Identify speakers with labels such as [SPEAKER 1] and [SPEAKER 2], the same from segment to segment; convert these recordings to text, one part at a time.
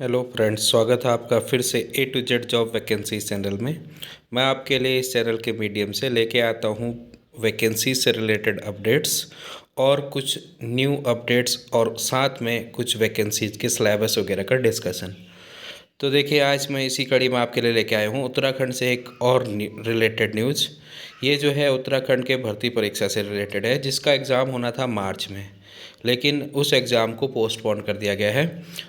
[SPEAKER 1] Hello friends, स्वागत है आपका फिर से A to Z job vacancy channel में। मैं आपके लिए इस चैनल के मीडियम से लेके आता हूँ वैकेंसी से रिलेटेड अपडेट्स और कुछ न्यू अपडेट्स और साथ में कुछ वैकेंसीज के सिलेबस वगैरह का डिस्कशन। तो देखिए, आज मैं इसी कड़ी में आपके लिए लेके आया हूँ उत्तराखंड से एक और रिलेटेड न्यूज़। ये जो है उत्तराखंड के भर्ती परीक्षा से रिलेटेड है, जिसका एग्ज़ाम होना था मार्च में, लेकिन उस एग्ज़ाम को पोस्टपोन कर दिया गया है।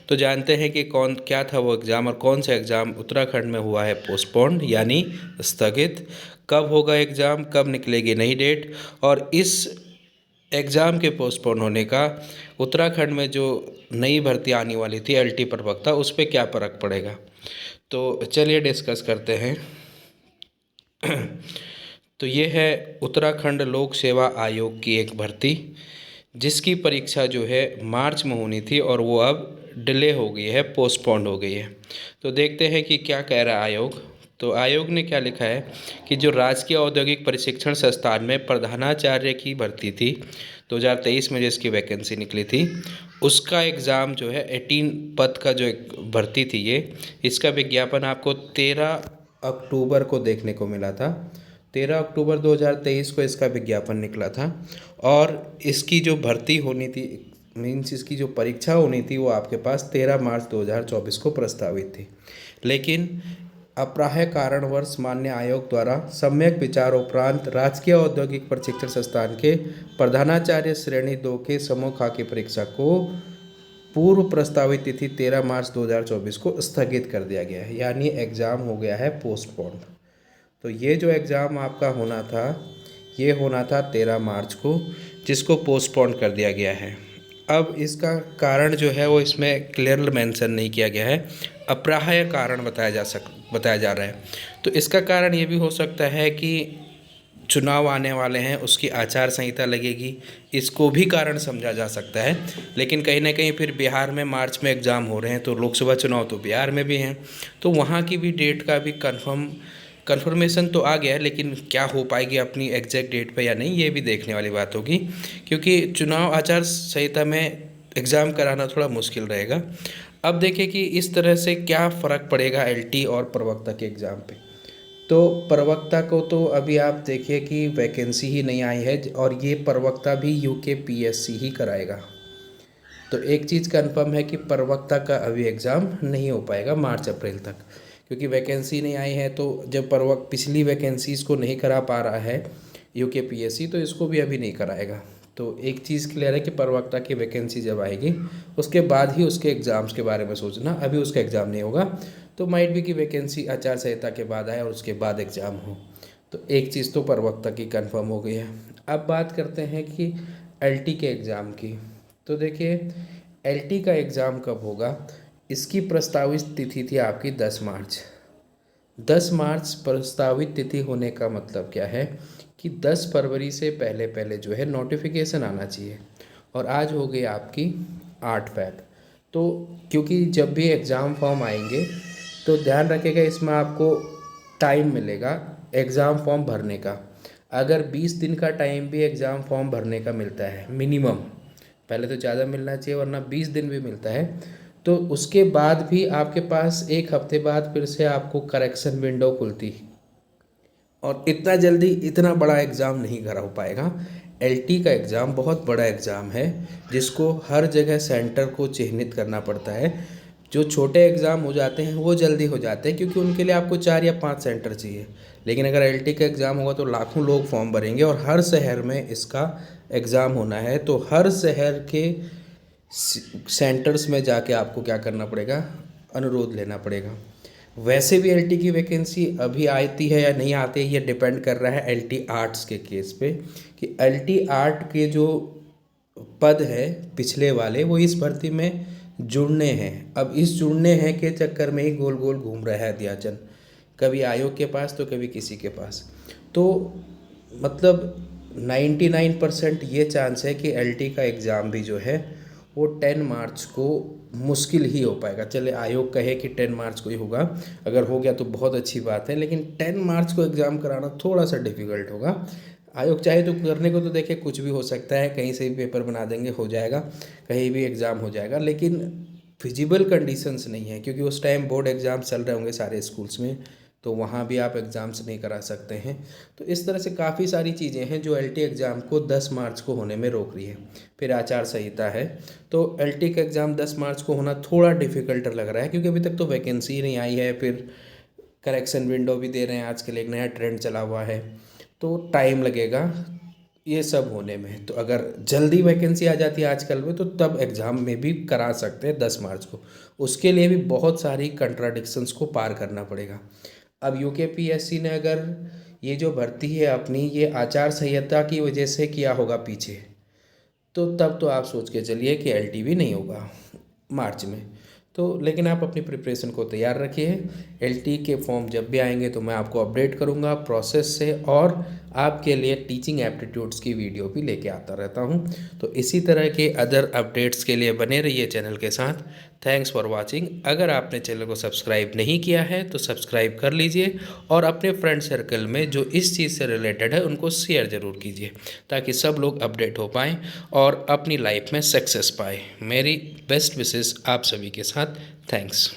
[SPEAKER 1] तो जानते हैं कि कौन क्या था वो एग्ज़ाम और कौन सा एग्ज़ाम उत्तराखंड में हुआ है पोस्टपोन्ड यानी स्थगित। कब होगा एग्ज़ाम, कब निकलेगी नई डेट, और इस एग्ज़ाम के पोस्टपोन होने का उत्तराखंड में जो नई भर्ती आने वाली थी एलटी प्रवक्ता, उस पर क्या फ़र्क पड़ेगा। तो चलिए डिस्कस करते हैं। तो ये है उत्तराखंड लोक सेवा आयोग की एक भर्ती, जिसकी परीक्षा जो है मार्च में होनी थी और वो अब डिले हो गई है, पोस्टपोन्ड हो गई है। तो देखते हैं कि क्या कह रहा है आयोग। तो आयोग ने क्या लिखा है कि जो राजकीय औद्योगिक प्रशिक्षण संस्थान में प्रधानाचार्य की भर्ती थी 2023 में जिसकी वैकेंसी निकली थी, उसका एग्ज़ाम जो है 18 पद का जो एक भर्ती थी इसका विज्ञापन आपको 13 अक्टूबर को देखने को मिला था। 13 अक्टूबर 2023 को इसका विज्ञापन निकला था और इसकी जो भर्ती होनी थी, मीन्स इसकी जो परीक्षा होनी थी, वो आपके पास 13 मार्च 2024 को प्रस्तावित थी। लेकिन अप्राप्य कारणवश मान्य आयोग द्वारा सम्यक विचार उपरांत राजकीय औद्योगिक प्रशिक्षण संस्थान के प्रधानाचार्य श्रेणी 2 के समूह खा की परीक्षा को पूर्व प्रस्तावित तिथि 13 मार्च 2024 को स्थगित कर दिया गया है, यानी एग्ज़ाम हो गया है पोस्टपोन। तो ये जो एग्ज़ाम आपका होना था, ये होना था 13 मार्च को, जिसको पोस्टपोन कर दिया गया है। अब इसका कारण जो है वो इसमें क्लियर मेंशन नहीं किया गया है, अप्राप्य कारण बताया जा रहा है। तो इसका कारण ये भी हो सकता है कि चुनाव आने वाले हैं, उसकी आचार संहिता लगेगी, इसको भी कारण समझा जा सकता है। लेकिन कहीं ना कहीं फिर बिहार में मार्च में एग्ज़ाम हो रहे हैं, तो लोकसभा चुनाव तो बिहार में भी हैं, तो वहाँ की भी डेट का भी कन्फर्मेशन तो आ गया है, लेकिन क्या हो पाएगी अपनी एग्जैक्ट डेट पे या नहीं, ये भी देखने वाली बात होगी, क्योंकि चुनाव आचार संहिता में एग्ज़ाम कराना थोड़ा मुश्किल रहेगा। अब देखिए कि इस तरह से क्या फ़र्क पड़ेगा एलटी और प्रवक्ता के एग्ज़ाम पे। तो प्रवक्ता को तो अभी आप देखिए कि वैकेंसी ही नहीं आई है, और ये प्रवक्ता भी यूके पीएससी ही कराएगा। तो एक चीज़ कंफर्म है कि प्रवक्ता का अभी एग्ज़ाम नहीं हो पाएगा मार्च अप्रैल तक, क्योंकि वैकेंसी नहीं आई है। तो जब पिछली वैकेंसीज़ को नहीं करा पा रहा है यूके पीएससी, तो इसको भी अभी नहीं कराएगा। तो एक चीज़ क्लियर है कि प्रवक्ता की वैकेंसी जब आएगी उसके बाद ही उसके एग्ज़ाम्स के बारे में सोचना, अभी उसका एग्ज़ाम नहीं होगा। तो माइट भी कि वैकेंसी आचार संहिता के बाद आए और उसके बाद एग्ज़ाम हो। तो एक चीज़ तो प्रवक्ता की कंफर्म हो गई है। अब बात करते हैं कि एलटी के एग्ज़ाम की। तो देखिए, एलटी का एग्ज़ाम कब होगा, इसकी प्रस्तावित तिथि थी आपकी 10 मार्च। 10 मार्च प्रस्तावित तिथि होने का मतलब क्या है कि 10 फरवरी से पहले पहले जो है नोटिफिकेशन आना चाहिए, और आज हो गई आपकी 8 फैब। तो क्योंकि जब भी एग्ज़ाम फॉर्म आएंगे तो ध्यान रखिएगा, इसमें आपको टाइम मिलेगा एग्ज़ाम फॉर्म भरने का। अगर 20 दिन का टाइम भी एग्ज़ाम फॉर्म भरने का मिलता है मिनिमम, पहले तो ज़्यादा मिलना चाहिए, वरना 20 दिन भी मिलता है, तो उसके बाद भी आपके पास एक हफ्ते बाद फिर से आपको करेक्शन विंडो खुलती, और इतना जल्दी इतना बड़ा एग्ज़ाम नहीं करा हो पाएगा। एलटी का एग्ज़ाम बहुत बड़ा एग्ज़ाम है, जिसको हर जगह सेंटर को चिन्हित करना पड़ता है। जो छोटे एग्ज़ाम हो जाते हैं वो जल्दी हो जाते हैं, क्योंकि उनके लिए आपको 4 या 5 सेंटर चाहिए। लेकिन अगर एलटी का एग्ज़ाम होगा तो लाखों लोग फॉर्म भरेंगे और हर शहर में इसका एग्ज़ाम होना है, तो हर शहर के सेंटर्स में जाके आपको क्या करना पड़ेगा, अनुरोध लेना पड़ेगा। वैसे भी एलटी की वैकेंसी अभी आती है या नहीं आती है, ये डिपेंड कर रहा है एलटी आर्ट्स के केस पे, कि एलटी आर्ट के जो पद है पिछले वाले, वो इस भर्ती में जुड़ने हैं। अब इस जुड़ने हैं के चक्कर में ही गोल गोल घूम रहा है दियाचन, कभी आयोग के पास तो कभी किसी के पास। तो मतलब 99% ये चांस है कि एलटी का एग्ज़ाम भी जो है वो 10 मार्च को मुश्किल ही हो पाएगा। चले आयोग कहे कि 10 मार्च को ही होगा, अगर हो गया तो बहुत अच्छी बात है, लेकिन 10 मार्च को एग्ज़ाम कराना थोड़ा सा डिफ़िकल्ट होगा। आयोग चाहे तो करने को तो देखिए कुछ भी हो सकता है, कहीं से भी पेपर बना देंगे, हो जाएगा, कहीं भी एग्ज़ाम हो जाएगा, लेकिन फिजिबल कंडीशंस नहीं है, क्योंकि उस टाइम बोर्ड एग्ज़ाम चल रहे होंगे सारे स्कूल्स में, तो वहाँ भी आप एग्ज़ाम्स नहीं करा सकते हैं। तो इस तरह से काफ़ी सारी चीज़ें हैं जो एलटी एग्ज़ाम को 10 मार्च को होने में रोक रही है। फिर आचार संहिता है, तो एलटी का एग्ज़ाम 10 मार्च को होना थोड़ा डिफ़िकल्ट लग रहा है, क्योंकि अभी तक तो वैकेंसी ही नहीं आई है। फिर करेक्शन विंडो भी दे रहे हैं, आजकल एक नया ट्रेंड चला हुआ है, तो टाइम लगेगा ये सब होने में। तो अगर जल्दी वैकेंसी आ जाती है आजकल में, तो तब एग्ज़ाम में भी करा सकते हैं 10 मार्च को। उसके लिए भी बहुत सारी कंट्राडिक्शंस को पार करना पड़ेगा। अब यूकेपीएससी ने अगर ये जो भर्ती है अपनी, ये आचार संहिता की वजह से किया होगा पीछे, तो तब तो आप सोच के चलिए कि एलटीवी नहीं होगा मार्च में। तो लेकिन आप अपनी प्रिपरेशन को तैयार रखिए। एलटी के फॉर्म जब भी आएंगे तो मैं आपको अपडेट करूंगा प्रोसेस से, और आपके लिए टीचिंग एप्टीट्यूड्स की वीडियो भी लेके आता रहता हूं। तो इसी तरह के अदर अपडेट्स के लिए बने रहिए चैनल के साथ। Thanks for watching. अगर आपने चैनल को सब्सक्राइब नहीं किया है तो सब्सक्राइब कर लीजिए, और अपने फ्रेंड सर्कल में जो इस चीज़ से रिलेटेड है उनको शेयर ज़रूर कीजिए, ताकि सब लोग अपडेट हो पाएँ और अपनी लाइफ में सक्सेस पाए। मेरी बेस्ट विशेस आप सभी के साथ। थैंक्स।